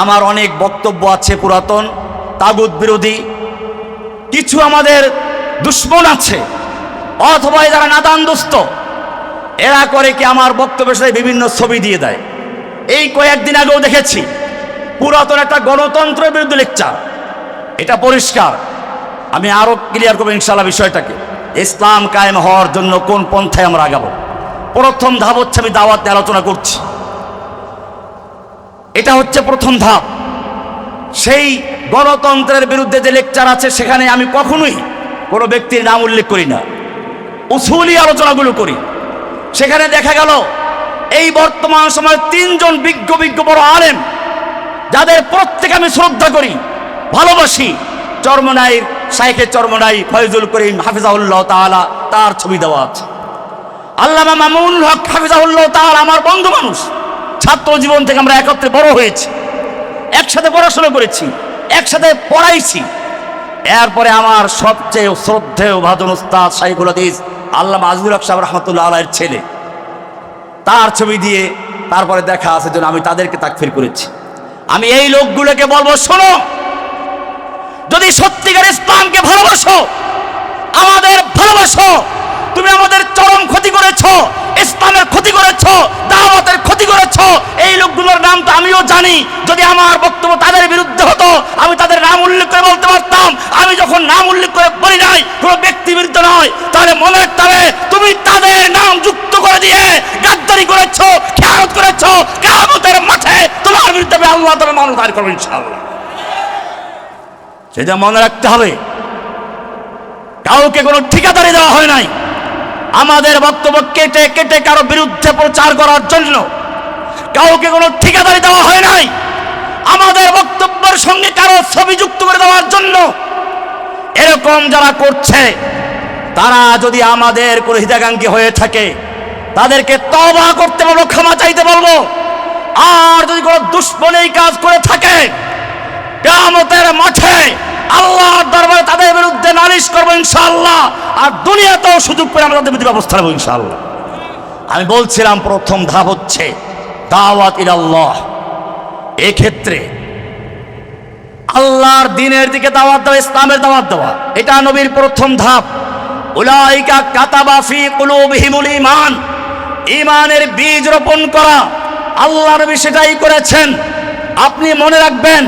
আমার অনেক বক্তব্য আছে পুরাতন, তাগুত বিরোধী, কিছু আমাদের দুশ্মন আছে, অথবা যারা নাদান দুস্থ, এরা করে কি আমার বক্তব্যের সাথে বিভিন্ন ছবি দিয়ে দেয়। এই কয়েকদিন আগেও দেখেছি পুরাতন একটা গণতন্ত্রের বিরুদ্ধে লেকচার। এটা পরিষ্কার, আমি আরো ক্লিয়ার করবো ইনশাআল্লাহ বিষয়টাকে। ইসলাম কায়েম হওয়ার জন্য কোন পন্থায় আমরা আগাবো, প্রথম ধাপ হচ্ছে আমি দাওয়াত নিয়ে আলোচনা করছি। এটা হচ্ছে প্রথম ধাপ। সেই গণতন্ত্রের বিরুদ্ধে যে লেকচার আছে সেখানে আমি কখনোই কোনো ব্যক্তির নাম উল্লেখ করি না, উসুলি আলোচনাগুলো করি। সেখানে দেখা গেল এই বর্তমান সময়ে তিনজন বিজ্ঞ বড় আলেম, যাদের প্রত্যেকে আমি শ্রদ্ধা করি, ভালোবাসি, চরমনাইর শাইখে চরমনাই ফয়জুল করিম হাফিজাহুল্লাহ তাআলা, তার ছবি দেওয়া আছে। আল্লামা মামুনুল হক হাফিজাহুল্লাহ তাআলা আমার বন্ধু মানুষ, ছাত্র জীবন থেকে আমরা একত্রে বড় হয়েছি, একসাথে পড়াশোনা করেছি, একসাথে পড়াইছি। এরপরে আমার সবচেয়ে শ্রদ্ধেয় ভাজন উস্তাদ শাইখুল হাদিস আল্লামা আজিজুল হক সাহেব রাহমাতুল্লাহ আলাইহির ছেলে, তার ছবি দিয়ে তারপরে দেখা আছে জন্য আমি তাদেরকে তাকফির করেছি। আমি এই লোকগুলোকে বলবো, শোনো, যদি সত্যিকার ইসলামকে ভালোবাসো, আমাদের ভালোবাসো, তুমি আমাদের চরম ক্ষতি করেছো, ইসলামের ক্ষতি করেছো, দাওয়াতের ক্ষতি করেছো। এই লোকগুলোর নাম তো আমিও জানি। যদি আমার বক্তব্য তাদের বিরুদ্ধে হতো, আমি তাদের নাম উল্লেখ করে বলতে পারতাম। আমি যখন নাম উল্লেখ করে বলি নাই, কোনো ব্যক্তি বিরুদ্ধে নয়, তাহলে মনে রাখতে হবে তুমি তাদের নাম যুক্ত করে দিয়ে গাদ্দারি করেছো, খেয়ানত করেছো। কিয়ামতের মাঠে তোমার বিরুদ্ধে আল্লাহ তাআলা মামলা দায়ের করবেন ইনশাআল্লাহ। সেটা মনে রাখতে হবে। কাউকে কোনো ঠিকাদারি দেওয়া হয় নাই আমাদের বক্তব্য কেটে কেটে কারো বিরুদ্ধে প্রচার করার জন্য। কাউকে কোনো ঠিকাদারি দেওয়া হয় নাই আমাদের বক্তব্যের সঙ্গে কারো ছবি যুক্ত করে দেওয়ার জন্য। এরকম যারা করছে, তারা যদি আমাদের কোনো হিতাকাঙ্ক্ষী হয়ে থাকে, তাদেরকে তওবা করতে বলবো, ক্ষমা চাইতে বলবো। আর যদি কোনো দুশ্মনী কাজ করে থাকে, কিয়ামতের মাঠে আল্লাহর দরবারে তাদের বিরুদ্ধে নালিশ করবো ইনশাআল্লাহ। আর দুনিয়াতেও সুযোগ করে আমরা তাদের বিরুদ্ধে ব্যবস্থা নেব ইনশাআল্লাহ। আমি বলছিলাম প্রথম ধাপ হচ্ছে দাওয়াত ইলাল্লাহ। এক্ষেত্রে আল্লাহর দ্বীনের দিকে দাওয়াত দেওয়া, ইসলামের দাওয়াত দেওয়া, এটা নবীর প্রথম ধাপ। উলাইকা কাতাবা ফি কুলুবিহিমুল ঈমান, ঈমানের বীজ রোপণ করা। আল্লাহ নবী সেটাই করেছেন। আপনি মনে রাখবেন,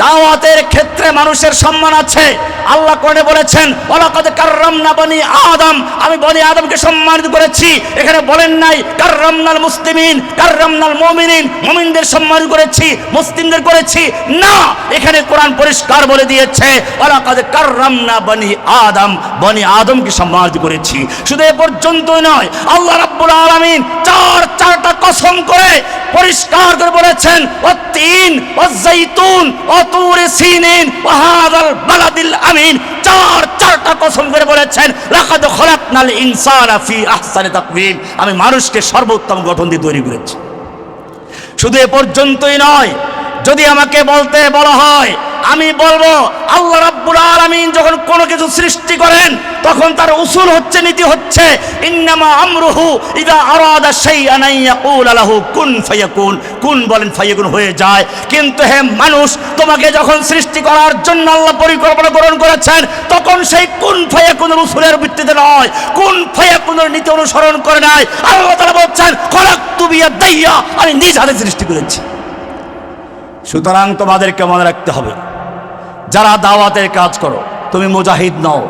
দাওয়াতের ক্ষেত্রে মানুষের সম্মান আছে। আল্লাহ কোরআনে বলেছেন, ওয়ালাকাদ কাররামনা বনি আদম, আমি বনি আদমকে সম্মানিত করেছি। এখানে বলেন নাই কাররামনাল মুসলিমিন, কাররামনাল মুমিনিন, মুমিনদের সম্মানিত করেছি, মুসলিমদের করেছি না। এখানে কোরআন পরিষ্কার বলে দিয়েছে, ওয়ালাকাদ কাররামনা বনি আদম, বনি আদমকে সম্মানিত করেছি। শুধু এ পর্যন্তই নয়, আল্লাহ রাব্বুল আলামিন চারটা কসম করে পরিষ্কার করে বলেছেন, ওয়াত-তিন ওয়াজ-যাইতুন ওয়া তুর সিনিন ওয়া হাযাল বালাদিল আমিন। চারটা কসম করে বলেছেন, লাকাদ খলাকনাল ইনসানা ফি আহসানি তাকওয়িম, আমি মানুষকে সর্বোত্তম গঠন দিয়ে তৈরি করেছি। শুধু এ পর্যন্তই নয়, যদি আমাকে বলতে বলা হয়, আমি বলবো আল্লাহ রাব্বুল আলামিন যখন কোনো কিছু সৃষ্টি করেন, তখন তার উসুল হচ্ছে, নীতি হচ্ছে, ইন্নামা আমরুহু ইযা আরাদা শাইআন আন ইয়াকুলা লাহু কুন ফায়াকুন। কুন বলেন, ফায়াকুন হয়ে যায়। কিন্তু হে মানুষ, তোমাকে যখন সৃষ্টি করার জন্য আল্লাহ পরিকল্পনা গ্রহণ করেছেন, তখন সেই কুন ফায়াকুনের উসুলের ভিত্তিতে নয়, কুন ফায়াকুনের নীতি অনুসরণ করে নাই। আল্লাহ তাআলা বলছেন, খলাকতু বিয়াদাইয়া, আমি নিজ হাতে সৃষ্টি করেছি। সুতরাং তোমাদেরকে মনে রাখতে হবে, যারা দাওয়াতের কাজ করো, তুমি মুজাহিদ নও।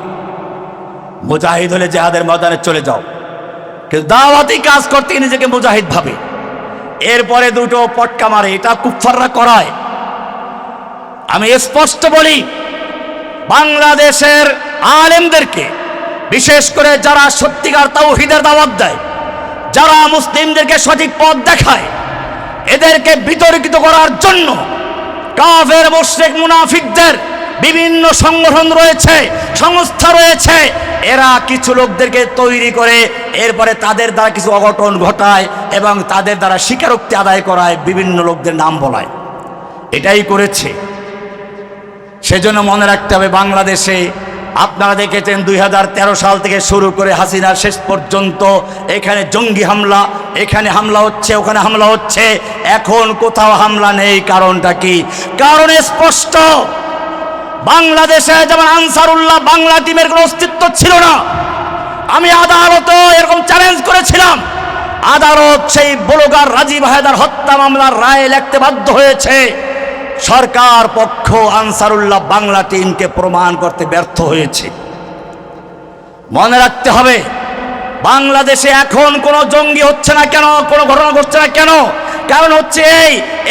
মুজাহিদ হলে জিহাদের ময়দানে চলে যাও, কিন্তু দাওয়াতি কাজ করতে নিজেকে মুজাহিদ ভাবে। এরপরে দুটো পটকা মারে, এটা কুফাররা করায়। আমি স্পষ্ট বলি, বাংলাদেশের আলেমদেরকে, বিশেষ করে যারা সত্যিকার তাওহীদের দাওয়াত দেয়, যারা মুসলিমদেরকে সঠিক পথ দেখায়, এদেরকে বিতর্কিত করার জন্য কাফের মুশরিক মুনাফিকদের বিভিন্ন সংগঠন রয়েছে, সংস্থা রয়েছে। এরা কিছু লোকদেরকে তৈরি করে এরপরে তাদের দ্বারা কিছু অঘটন ঘটায় এবং তাদের দ্বারা স্বীকারোক্তি আদায় করায়, বিভিন্ন লোকদের নাম বলায়। এটাই করেছে। সেজন্য মনে রাখতে হবে, বাংলাদেশে আপনারা দেখেছেন 2013 সাল থেকে শুরু করে হাসিনার শেষ পর্যন্ত এখানে জঙ্গি হামলা, এখানে হামলা হচ্ছে, ওখানে হামলা হচ্ছে। এখন কোথাও হামলা নেই, কারণটা কি? কারণ স্পষ্ট, বাংলাদেশে যেমন আনসারুল্লাহ বাংলা টিমের কোনো অস্তিত্ব ছিল না। আমি আদালতে এরকম চ্যালেঞ্জ করেছিলাম, আদালত সেই ব্লগার রাজীব হায়দার হত্যা মামলার রায় লিখতে বাধ্য হয়েছে। সরকার পক্ষ আনসারুল্লাহ বাংলা টিমকে প্রমাণ করতে ব্যর্থ হয়েছে। মনে রাখতে হবে, বাংলাদেশে এখন কোনো জঙ্গি হচ্ছে না কেন, কোনো ঘটনা ঘটছে না কেন? কারণ হচ্ছে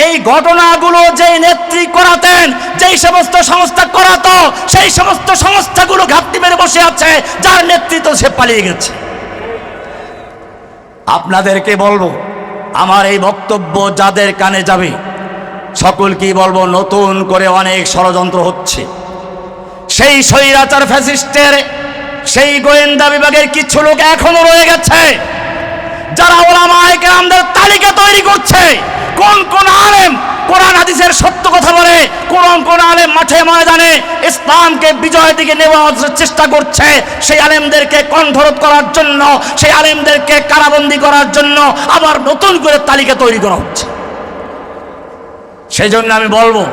এই ঘটনাগুলো যেই নেত্রী করাতেন, যেই সমস্ত সংস্থা করাতো, সেই সমস্ত সংস্থাগুলো ঘাপটি মেরে বসে আছে, যার নেতৃত্ব সে পালিয়ে গেছে। আপনাদেরকে বলবো, আমার এই বক্তব্য যাদের কানে যাবে সকলকেই বলবো, নতুন করে অনেক ষড়যন্ত্র হচ্ছে। সেই স্বৈরাচার ফ্যাসিস্টের সেই গোয়েন্দা বিভাগের কিছু লোক এখনো রয়ে গেছে, যারা ওলামায়ে কেরামদের তালিকা তৈরি করছে। কোন কোন আলেম কোরআন হাদিসের সত্য কথা বলে, কোন কোন আলেম মাঠে ময়দানে ইসলামকে বিজয়ের দিকে নেওয়ার চেষ্টা করছে, সেই আলেমদেরকে কণ্ঠরোধ করার জন্য, সেই আলেমদেরকে কারাবন্দী করার জন্য আবার নতুন করে তালিকা তৈরি করা হচ্ছে। সেই জন্য আমি বলবো,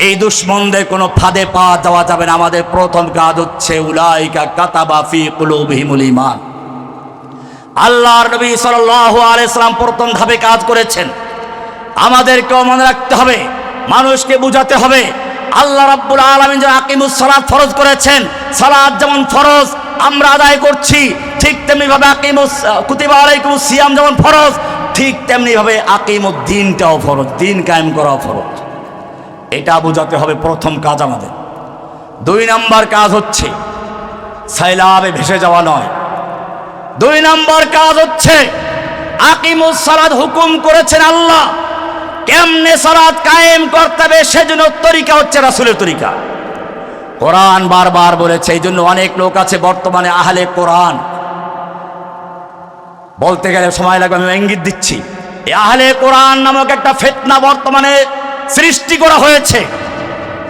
এই দুশ্মনদের কোনো ফাঁদে পা দেওয়া যাবে না। আমাদের প্রথম কাজ হচ্ছে উলাইকা কাতাবা ফি কুলুবিহিমুল ঈমান। আল্লাহর নবী সাল্লাল্লাহু আলাইহি সাল্লাম প্রথম ধাপে কাজ করেছেন। আমাদেরকেও মনে রাখতে হবে, মানুষকে বুঝাতে হবে, আল্লাহ রাব্বুল আলামিন যে আকিমুস সালাত ফরজ করেছেন, সালাত যেমন ফরজ আমরা আদায় করছি, ঠিক তেমনিভাবে কুতিবা আলাইকুমুস সিয়াম যেমন ফরজ, ঠিক তেমনিভাবে আকিমুদ্দিনটাও ফরজ, দিন কায়েম করাও ফরজ। এটা বোঝাতে হবে প্রথম কাজ আমাদের। 2 নম্বর কাজ হচ্ছে সাইলাবে ভেসে যাওয়া নয়। 2 নম্বর কাজ হচ্ছে আকিমুস সালাত হুকুম করেছেন আল্লাহ, কেমনে সালাত কায়েম করতে হবে সেজন্য তরিকা হচ্ছে রাসূলের তরিকা। কোরআন বারবার বলেছে। এই জন্য অনেক লোক আছে বর্তমানে আহলে কোরআন, বলতে গেলে সময় লাগবে, আমি ইঙ্গিত দিচ্ছি। এই আহলে কোরআন নামক একটা ফিতনা বর্তমানে সৃষ্টি করা হয়েছে।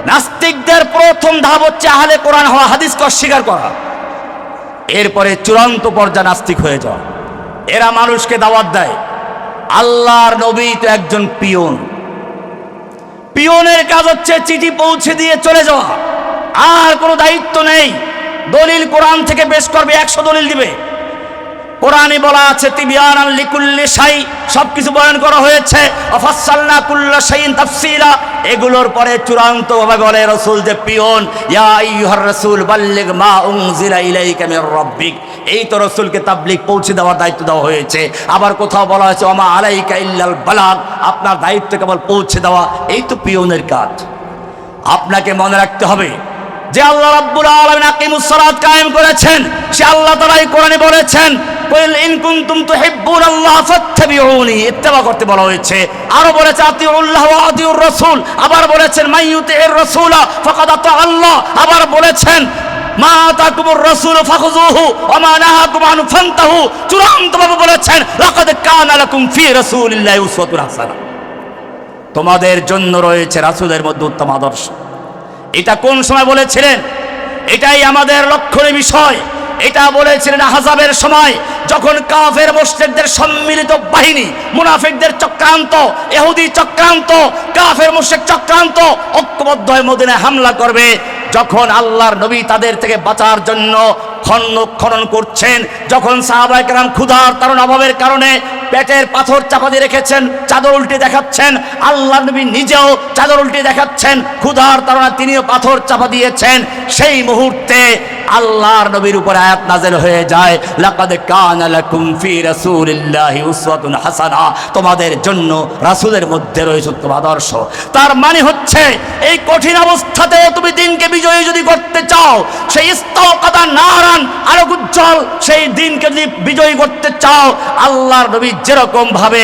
নাস্তিকদের প্রথম ধাপ হচ্ছে আহলে কোরআন হওয়া, হাদিসকে অস্বীকার করা। এরপরে চূড়ান্ত পর্যায়ে নাস্তিক হয়ে যাওয়া। এরা মানুষকে দাওয়াত দেয়। আল্লাহর নবী তো একজন পিয়ন, পিয়নের কাজ হচ্ছে চিঠি পৌঁছে দিয়ে চলে যাওয়া, আর কোনো দায়িত্ব নেই। দলিল কোরআন থেকে পেশ করবে, 100 দলিল দিবে। কোরআনে বলা আছে তিবিয়ানান লিকুল্লি শাই, সবকিছু বয়ান করা হয়েছে। আফাসসালনা কুল্লা শাইইন তাফসীলা, এগুলোর পরে চূড়ান্ত ভাবে বলে রাসূল যে পিয়ন, ইয়া আইয়ুহার রাসূল বাল্লিগ মা উনজিলা ইলাইকা মির রাব্বিক। এই তো রাসূলকে তাবলীগ পৌঁছে দেওয়ার দায়িত্ব দেওয়া হয়েছে। আবার কোথাও বলা হয়েছে ওমা আলাইকা ইল্লাল বালাগ, আপনার দায়িত্ব কেবল পৌঁছে দেওয়া। এই তো পিয়নের কাজ। আপনাকে মনে রাখতে হবে যে আল্লাহ রাব্বুল আলামিন আকিমুস সালাত কায়েম করেছেন, সে আল্লাহ তাআলাই কোরআনে বলেছেন কুল ইন কুনতুম তুহিব্বুনাল্লাহ ফাত্তাবিউনি, ইত্তেবা করতে বলা হয়েছে। আরো বলেছে আতিউল্লাহ ওয়া আতিউর রাসূল, আবার বলেছেন মাইয়ুতির রাসূলা ফাকাদ আতা আল্লাহ, আবার বলেছেন মা আতাকুমুর রাসূলু ফাখুযুহু ওয়া মা নাহাকুম আনহু ফান্তাহু। চূড়ান্তভাবে বলেছেন লাকাদ কানা লাকুম ফি রাসূলিল্লাহি উসওয়াতুন হাসানা, তোমাদের জন্য রয়েছে রাসূলের মধ্যে উত্তম আদর্শ। এটা কোন সময় বলেছিলেন? এটাই আমাদের লক্ষণীয় বিষয়। এটা বলেছিলেন আহজাবের সময়, যখন কাফের মুশরিকদের সম্মিলিত বাহিনী, মুনাফিকদের চক্রান্ত, ইহুদি চক্রান্ত, কাফের মুশরিক চক্রান্ত ঐক্যবদ্ধ হয়ে মদিনায় হামলা করবে। যখন আল্লাহর নবী তাদের থেকে বাঁচার জন্য খনন করছেন, যখন সাহাবায়ে কেরাম ক্ষুধার তাড়না অভাবের কারণে পেটের পাথর চাপা দিয়ে রেখেছেন, চাদর উল্টে দেখাচ্ছেন, আল্লাহর নবী নিজেও চাদর উল্টে দেখাচ্ছেন, ক্ষুধার তাড়না তিনিও পাথর চাপা দিয়েছেন। সেই মুহূর্তে আল্লাহর নবীর উপর আয়াত নাযিল হয়ে যায় লাকাদ কানা লাকুম ফি রাসূলিল্লাহি উসওয়াতুন হাসানা, তোমাদের জন্য রাসূলের মধ্যে রয়েছে উত্তম আদর্শ। তার মানে হচ্ছে এই কঠিন অবস্থাতে তুমি দিনকে বিজয়ী যদি করতে চাও, সেই ইস্তাওকাদা নারান আলোক উজ্জ্বল সেই দিনকে যদি বিজয়ী করতে চাও, আল্লাহর নবী যেরকম ভাবে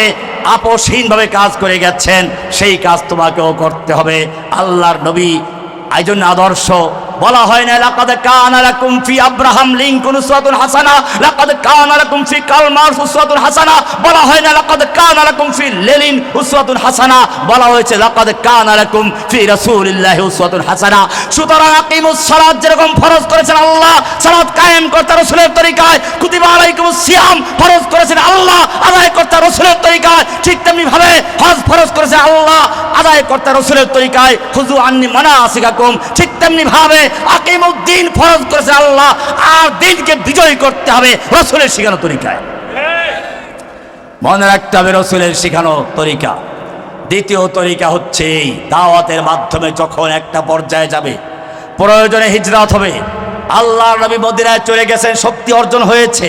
আপোষহীনভাবে কাজ করে গেছেন সেই কাজ তোমাকেও করতে হবে। আল্লাহর নবী এই জন্য আদর্শ বলা হয় না লাকাদ কানা লাকুম ফি আব্রাহাম লিংকন উসওয়াতুন হাসানা, লাকাদ কানা লাকুম ফি কার্ল মার্কস উসওয়াতুন হাসানা, বলা হয় না লাকাদ কানা লাকুম ফি লেনিন উসওয়াতুন হাসানা, বলা হয়েছে লাকাদ কানা লাকুম ফি রাসূলিল্লাহি উসওয়াতুন হাসানা। সুতরাং আকিমুস সালাত যেরকম ফরজ করেছেন আল্লাহ, সালাত কায়েম করতে রাসূলের তরিকায়, কুতিবা আলাইকুমুস সিয়াম ফরজ করেছেন আল্লাহ, আদায় করতে রাসূলের তরিকায়, ঠিক তেমনি ভাবে হজ ফরজ করেছেন আল্লাহ, আদায় করতে রাসূলের তরিকায়, খুযু আন্নি মানাসিকাকুম, ঠিক তেমনি ভাবে আকিমুদ্দিন ফরজ করেছেন আল্লাহ, আর দিনকে বিজয় করতে হবে রাসূলের শেখানো তরিকায়। মনে রাখতে হবে রাসূলের শেখানো তরিকা। দ্বিতীয় তরিকা হচ্ছে এই দাওয়াতের মাধ্যমে যখন একটা পর্যায়ে যাবে, প্রয়োজনে হিজরত হবে। আল্লাহর নবী মদিনায় চলে গেছেন, শক্তি অর্জন হয়েছে,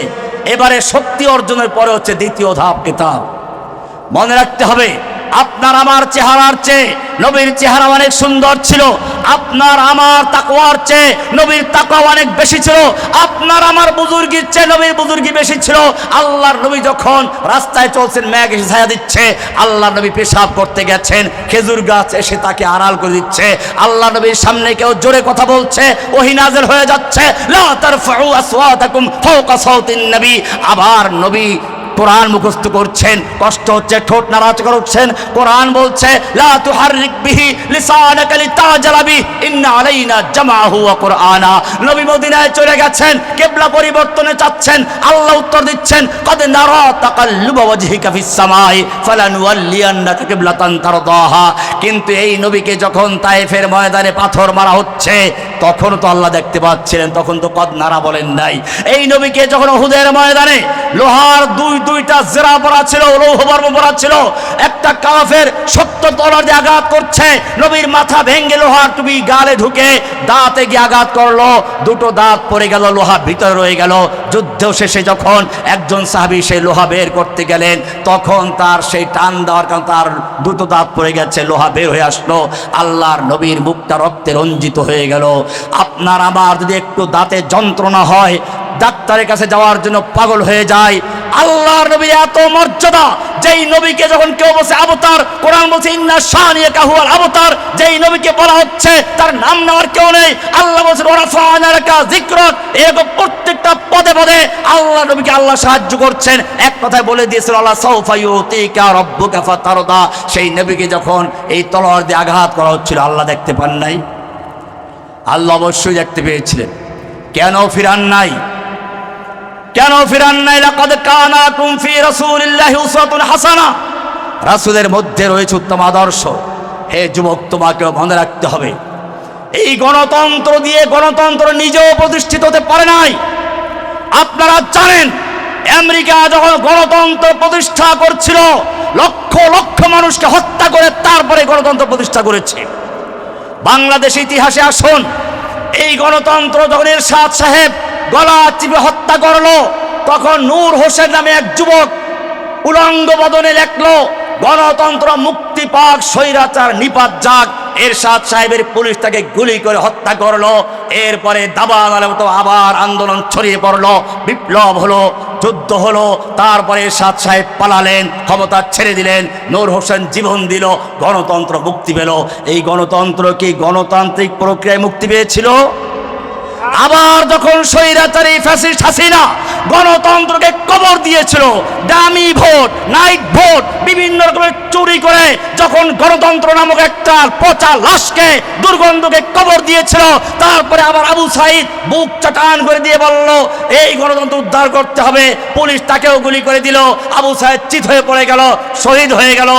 এবারে শক্তি অর্জনের পরে হচ্ছে দ্বিতীয় ধাপ কিতাব। মনে রাখতে হবে আপনার আমার চেহারার চেয়ে নবীর চেহারা অনেক সুন্দর ছিল, আপনার আমার তাকওয়ার চেয়ে নবীর তাকওয়া অনেক বেশি ছিল, আপনার আমার বুজুর্গির চেয়ে নবীর বুজুর্গি বেশি ছিল। আল্লাহর নবী যখন রাস্তায় চলছেন, মেঘ এসে ছায়া দিচ্ছে, আল্লাহর নবী পেশাব করতে গেছেন, খেজুর গাছ এসে তাকে আড়াল করে দিচ্ছে। আল্লাহ নবীর সামনে কেউ জোরে কথা বলছে, ওহী নাযিল হয়ে যাচ্ছে, লা তারফাউ আসওয়াতাকুম ফাওকা সাওতিন নবী। আবার নবী কোরআন মুখস্থ করছেন, কষ্ট হচ্ছে, ঠোঁট নাড়াচাড়া করছেন, কোরআন বলছে লা তুহাররিক বিহি লিসানাকা লিতাজালা বিহি ইন্না আলাইনা জামাহু ওয়া কুরআনা। নবী মদিনায় চলে গেছেন, কিবলা পরিবর্তনে চাচ্ছেন, আল্লাহ উত্তর দিচ্ছেন কদ নারা তাকাল্লুবা ওয়াজহিকা ফিস সামাই ফালানুওয়াল্লিয়ান্নাকা কিবলাতান তারদাহা। কিন্তু এই নবীকে যখন তায়েফের ময়দানে পাথর মারা হচ্ছে, তখন তো আল্লাহ দেখতে পাচ্ছিলেন, তখন তো কদ নারা বলেন নাই। এই নবীকে যখন উহুদের ময়দানে লোহার দুইটা জেরা পরা ছিল, লৌহ বর্ম পরা ছিল, একটা কাফের 70 তলোয়ার দিয়ে আঘাত করছে, নবীর মাথা ভেঙে লোহার টুপি গালে ঢুকে দাঁতে গিয়ে আঘাত করলো, দুটো দাঁত পড়ে গেল, লোহা ভিতরে রয়ে গেল। যুদ্ধ শেষে যখন একজন সাহাবী সেই লোহা বের করতে গেলেন, তখন তার সেই টান দেওয়ার কারণে তার দুটো দাঁত পড়ে গেছে, লোহা বের হয়ে আসলো, আল্লাহর নবীর মুখটা রক্তে রঞ্জিত হয়ে গেল। আপনার আমার যদি একটু দাঁতে যন্ত্রণা হয়, ডাক্তারের কাছে যাওয়ার জন্য পাগল হয়ে যায়। আল্লাহর নবীর এত মর্যাদা, যেই নবীকে যখন কেউ বলছে আবতার, কোরআন বলছে ইন্না শানিয়াকা হুয়াল আবতার, যেই নবীকে বলা হচ্ছে তার নাম নেওয়ার কেউ নেই। আল্লাহ বলছেন ওয়া রাফা'না লাকা যিকরাক, এরকম প্রত্যেকটা পদে পদে আল্লাহ নবীকে আল্লাহ সাহায্য করছেন। এক কথায় বলে দিয়েছিল আল্লাহ সাউফা ইউতিকা রাব্বুকা ফাতারদা। সেই নবীকে যখন এই তলোয়ার দিয়ে আঘাত করা হচ্ছিল, আল্লাহ দেখতে পান নাই? আল্লাহ অবশ্যই দেখতে পেয়েছিলেন। কেন ফিরান নাই? কেন ফিরান নাই? লাকাদ কানা লাকুম ফি রাসূলিল্লাহি উসওয়াতুন হাসানা, রাসূলের মধ্যে রয়েছে উত্তম আদর্শ। হে যুবক, তোমাকেও মনে রাখতে হবে, এই গণতন্ত্র দিয়ে গণতন্ত্র নিজেও প্রতিষ্ঠিত হতে পারে নাই। আপনারা জানেন, আমেরিকা যখন গণতন্ত্র প্রতিষ্ঠা করছিল, লক্ষ লক্ষ মানুষকে হত্যা করে তারপরে গণতন্ত্র প্রতিষ্ঠা করেছে। বাংলাদেশ ইতিহাসে আসুন, এই গণতন্ত্র যখন এরশাদ সাহেব গলা চিপে হত্যা করলো, তখন নূর হোসেন নামে এক যুবক উলঙ্গ বদনে লেখলো গণতন্ত্র মুক্তি পাক, স্বৈরাচার নিপাত যাক। এরশাদ সাহেবের পুলিশ তাকে গুলি করে হত্যা করলো। এরপরে দাবানলের মতো আবার আন্দোলন ছড়িয়ে পড়লো, বিপ্লব হলো, যুদ্ধ হলো। তারপরে এরশাদ সাহেব পালালেন, ক্ষমতা ছেড়ে দিলেন, নূর হোসেন জীবন দিল, গণতন্ত্র মুক্তি পেল। এই গণতন্ত্র কি গণতান্ত্রিক প্রক্রিয়ায় মুক্তি পেয়েছিল? আবার যখন স্বৈরাচারী ফ্যাসিস্ট হাসিনা গণতন্ত্রকে কবর দিয়েছিল, ডামি ভোট, নাইট ভোট, বিভিন্ন রকমের চুরি করে যখন গণতন্ত্র নামক একটা পচা লাশকে, দুর্গন্ধকে কবর দিয়েছিল, তারপরে আবার আবু সাইদ বুক চাটান করে দিয়ে বলল এই গণতন্ত্র উদ্ধার করতে হবে, পুলিশ তাকেও গুলি করে দিল, আবু সাইদ চিত হয়ে পড়ে গেল, শহীদ হয়ে গেল,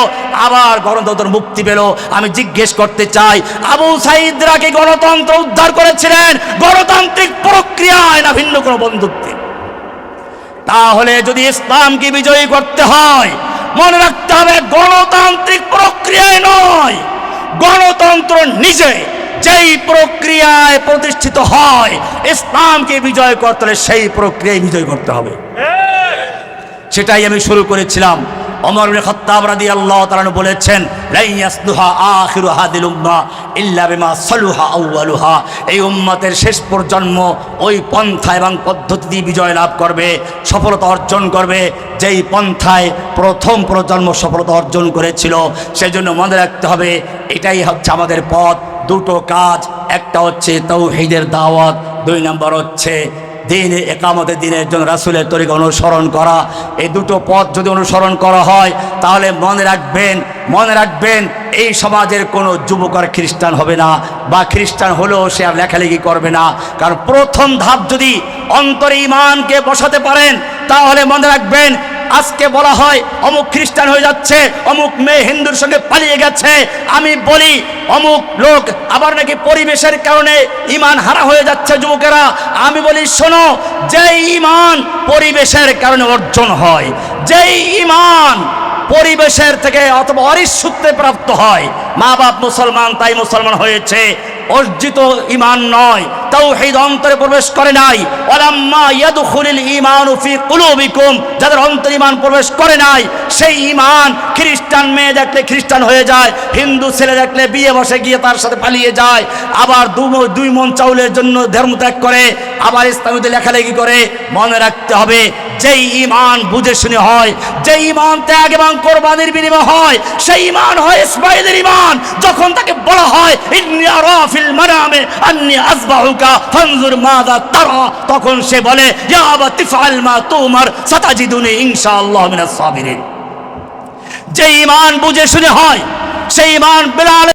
আবার গণতন্ত্র মুক্তি পেল। আমি জিজ্ঞেস করতে চাই, আবু সাইদরা কি গণতন্ত্র উদ্ধার করেছিলেন গণতান্ত্রিক প্রক্রিয়ায় না ভিন্ন কোনো বন্ধুত্বে? তাহলে যদি ইসলামকে বিজয়ী করতে হয়, মনে রাখতে হবে গণতান্ত্রিক প্রক্রিয়ায় নয়, গণতন্ত্র নিজে যেই প্রক্রিয়ায় প্রতিষ্ঠিত হয়, ইসলামকে বিজয় করতে হলে সেই প্রক্রিয়ায় বিজয় করতে হবে। সেটাই আমি শুরু করেছিলাম। ওমর ইবনে খাত্তাব রাদিয়াল্লাহু তাআলা বলেছেন, লা ইয়াসলুহা আখিরু হাদিল উম্মাহ ইল্লা বিমা সালুহা আউয়ালুহা। এই উম্মতের শেষ প্রজন্ম ওই পন্থা এবং পদ্ধতি দিয়ে বিজয় লাভ করবে, সফলতা অর্জন করবে, যেই পন্থায় প্রথম প্রজন্ম সফলতা অর্জন করেছিল। সেজন্য মনে রাখতে হবে এটাই হচ্ছে আমাদের পথ। দুটো কাজ, একটা হচ্ছে তাওহীদের দাওয়াত, 2 নম্বর হচ্ছে দিনে একামতের দিনের জন্য রাসূলের তরিকা অনুসরণ করা। এই দুটো পথ যদি অনুসরণ করা হয় তাহলে মনে রাখবেন এই সমাজের কোনো যুবক আর খ্রিস্টান হবে না, বা খ্রিস্টান হলেও সে আর লেখালেখি করবে না। কারণ প্রথম ধাপ যদি অন্তরে ঈমানকে বসাতে পারেন তাহলে মনে রাখবেন, আজকে বলা হয় অমুক খ্রিস্টান হয়ে যাচ্ছে, অমুক মেয়ে হিন্দুর সঙ্গে পালিয়ে গেছে, আমি বলি অমুক লোক আবার নাকি পরিবেশের কারণে ঈমান হারা হয়ে যাচ্ছে যুবকেরা। আমি বলি শোনো, যেই ঈমান পরিবেশের কারণে অর্জন হয়, যেই ঈমান পরিবেশের থেকে অথবা অরিস সূত্রে প্রাপ্ত হয়, মা বাপ মুসলমান তাই মুসলমান হয়েছে, অর্জিত ঈমান নয়, তাওহীদ অন্তরে প্রবেশ করে নাই। ওয়ালাম্মা ইয়াদখুলুল ঈমানু ফি কুলুবিকুম, যাদের অন্তরে ঈমান প্রবেশ করে নাই সেই ঈমান খ্রিস্টান মেয়ে দেখলে খ্রিস্টান হয়ে যায়, হিন্দু ছেলে দেখলে বিয়ে বসে গিয়ে তার সাথে পালিয়ে যায়, আবার দুই মন চাউলের জন্য ধর্ম ত্যাগ করে, আবার ইসলামীতে লেখালেখি করে। মনে রাখতে হবে, যেই ঈমান বুঝে শুনে হয়, যেই ঈমান ত্যাগ এবং কোরবানির বিনিময় হয়, সেই ঈমান হয় ইসমাঈলের ঈমান। যখন তাকে বলা হয় ইন্নী আরা ফিল মানামে আন্নী আযবাহুকা ফানজুর মাযা তারা, তখন সে বলে ইয়া আবাতি ফাআল মা তুমার সাতাজিদুনি ইনশাআল্লাহ মিনাস সাবিরিন। যে ঈমান বুঝে শুনে হয় সেই ঈমান বেলাল